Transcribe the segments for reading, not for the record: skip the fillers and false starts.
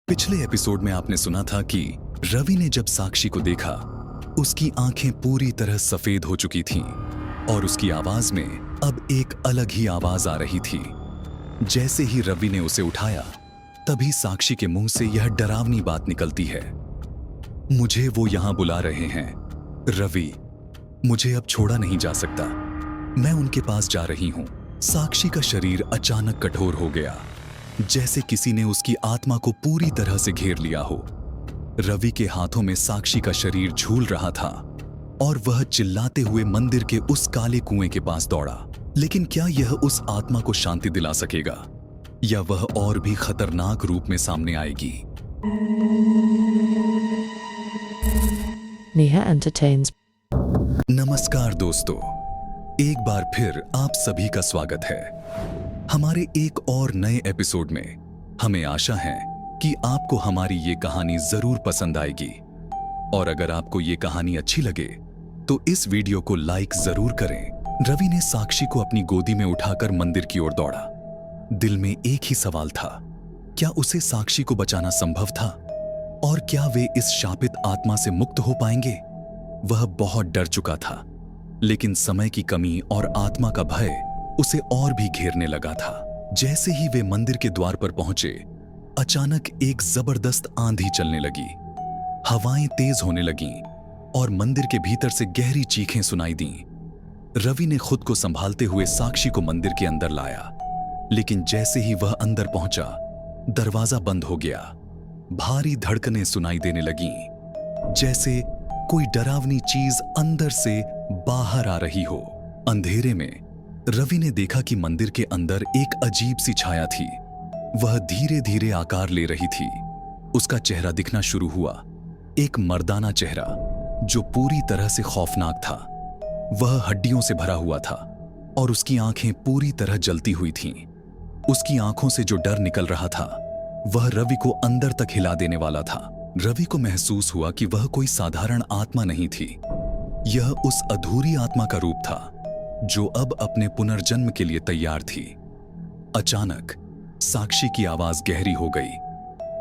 पिछले एपिसोड में आपने सुना था कि रवि ने जब साक्षी को देखा, उसकी आंखें पूरी तरह सफेद हो चुकी थीं और उसकी आवाज में अब एक अलग ही आवाज आ रही थी। जैसे ही रवि ने उसे उठाया, तभी साक्षी के मुंह से यह डरावनी बात निकलती है, मुझे वो यहां बुला रहे हैं। रवि, मुझे अब छोड़ा नहीं जा सकता, मैं उनके पास जा रही हूं। साक्षी का शरीर अचानक कठोर हो गया, जैसे किसी ने उसकी आत्मा को पूरी तरह से घेर लिया हो। रवि के हाथों में साक्षी का शरीर झूल रहा था और वह चिल्लाते हुए मंदिर के उस काले कुएं के पास दौड़ा। लेकिन क्या यह उस आत्मा को शांति दिला सकेगा या वह और भी खतरनाक रूप में सामने आएगी? नेहा एंटरटेन्स। नमस्कार दोस्तों, एक बार फिर आप सभी का स्वागत है हमारे एक और नए एपिसोड में। हमें आशा है कि आपको हमारी ये कहानी जरूर पसंद आएगी और अगर आपको ये कहानी अच्छी लगे तो इस वीडियो को लाइक जरूर करें। रवि ने साक्षी को अपनी गोदी में उठाकर मंदिर की ओर दौड़ा। दिल में एक ही सवाल था, क्या उसे साक्षी को बचाना संभव था और क्या वे इस शापित आत्मा से मुक्त हो पाएंगे? वह बहुत डर चुका था, लेकिन समय की कमी और आत्मा का भय उसे और भी घेरने लगा था। जैसे ही वे मंदिर के द्वार पर पहुंचे, अचानक एक जबरदस्त आंधी चलने लगी। हवाएं तेज होने लगीं और मंदिर के भीतर से गहरी चीखें सुनाई दीं। रवि ने खुद को संभालते हुए साक्षी को मंदिर के अंदर लाया, लेकिन जैसे ही वह अंदर पहुंचा, दरवाजा बंद हो गया। भारी धड़कनें सुनाई देने लगीं, जैसे कोई डरावनी चीज अंदर से बाहर आ रही हो। अंधेरे में रवि ने देखा कि मंदिर के अंदर एक अजीब सी छाया थी। वह धीरे धीरे आकार ले रही थी। उसका चेहरा दिखना शुरू हुआ, एक मर्दाना चेहरा जो पूरी तरह से खौफनाक था। वह हड्डियों से भरा हुआ था और उसकी आंखें पूरी तरह जलती हुई थीं। उसकी आंखों से जो डर निकल रहा था, वह रवि को अंदर तक हिला देने वाला था। रवि को महसूस हुआ कि वह कोई साधारण आत्मा नहीं थी। यह उस अधूरी आत्मा का रूप था जो अब अपने पुनर्जन्म के लिए तैयार थी। अचानक साक्षी की आवाज गहरी हो गई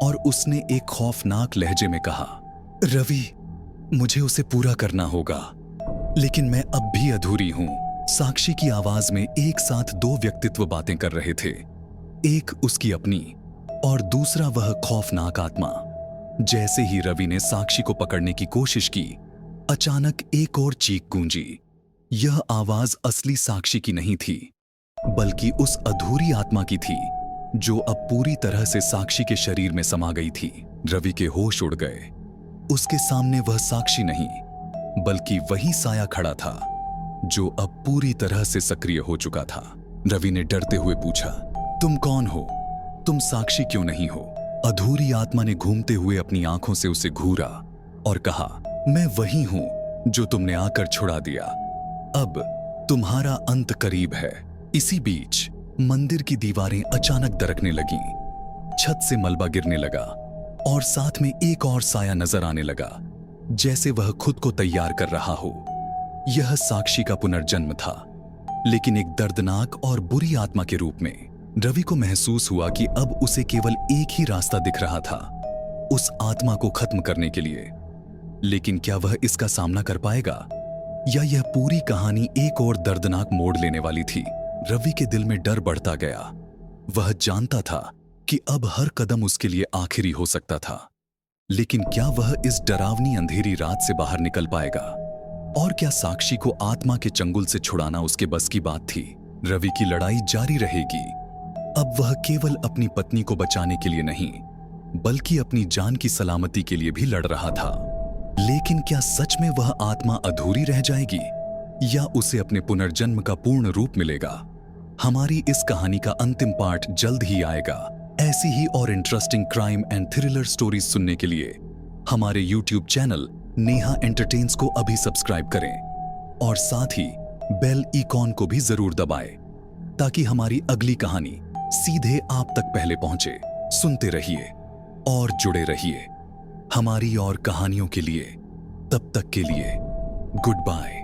और उसने एक खौफनाक लहजे में कहा, रवि, मुझे उसे पूरा करना होगा, लेकिन मैं अब भी अधूरी हूं। साक्षी की आवाज में एक साथ दो व्यक्तित्व बातें कर रहे थे, एक उसकी अपनी और दूसरा वह खौफनाक आत्मा। जैसे ही रवि ने साक्षी को पकड़ने की कोशिश की, अचानक एक और चीख गूंजी। यह आवाज असली साक्षी की नहीं थी, बल्कि उस अधूरी आत्मा की थी जो अब पूरी तरह से साक्षी के शरीर में समा गई थी। रवि के होश उड़ गए। उसके सामने वह साक्षी नहीं, बल्कि वही साया खड़ा था जो अब पूरी तरह से सक्रिय हो चुका था। रवि ने डरते हुए पूछा, तुम कौन हो? तुम साक्षी क्यों नहीं हो? अधूरी आत्मा ने घूमते हुए अपनी आंखों से उसे घूरा और कहा, मैं वही हूं जो तुमने आकर छुड़ा दिया। अब तुम्हारा अंत करीब है। इसी बीच मंदिर की दीवारें अचानक दरकने लगीं, छत से मलबा गिरने लगा और साथ में एक और साया नजर आने लगा, जैसे वह खुद को तैयार कर रहा हो। यह साक्षी का पुनर्जन्म था, लेकिन एक दर्दनाक और बुरी आत्मा के रूप में। रवि को महसूस हुआ कि अब उसे केवल एक ही रास्ता दिख रहा था, उस आत्मा को खत्म करने के लिए। लेकिन क्या वह इसका सामना कर पाएगा या यह पूरी कहानी एक और दर्दनाक मोड़ लेने वाली थी? रवि के दिल में डर बढ़ता गया। वह जानता था कि अब हर कदम उसके लिए आखिरी हो सकता था, लेकिन क्या वह इस डरावनी अंधेरी रात से बाहर निकल पाएगा? और क्या साक्षी को आत्मा के चंगुल से छुड़ाना उसके बस की बात थी? रवि की लड़ाई जारी रहेगी। अब वह केवल अपनी पत्नी को बचाने के लिए नहीं, बल्कि अपनी जान की सलामती के लिए भी लड़ रहा था। लेकिन क्या सच में वह आत्मा अधूरी रह जाएगी या उसे अपने पुनर्जन्म का पूर्ण रूप मिलेगा? हमारी इस कहानी का अंतिम पार्ट जल्द ही आएगा। ऐसी ही और interesting crime and thriller stories सुनने के लिए हमारे YouTube चैनल नेहा एंटरटेन्स को अभी सब्सक्राइब करें और साथ ही बेल आइकॉन को भी जरूर दबाएं, ताकि हमारी अगली कहानी सीधे आप तक पहले पहुंचे। सुनते रहिए और जुड़े रहिए हमारी और कहानियों के लिए। तब तक के लिए गुड बाय।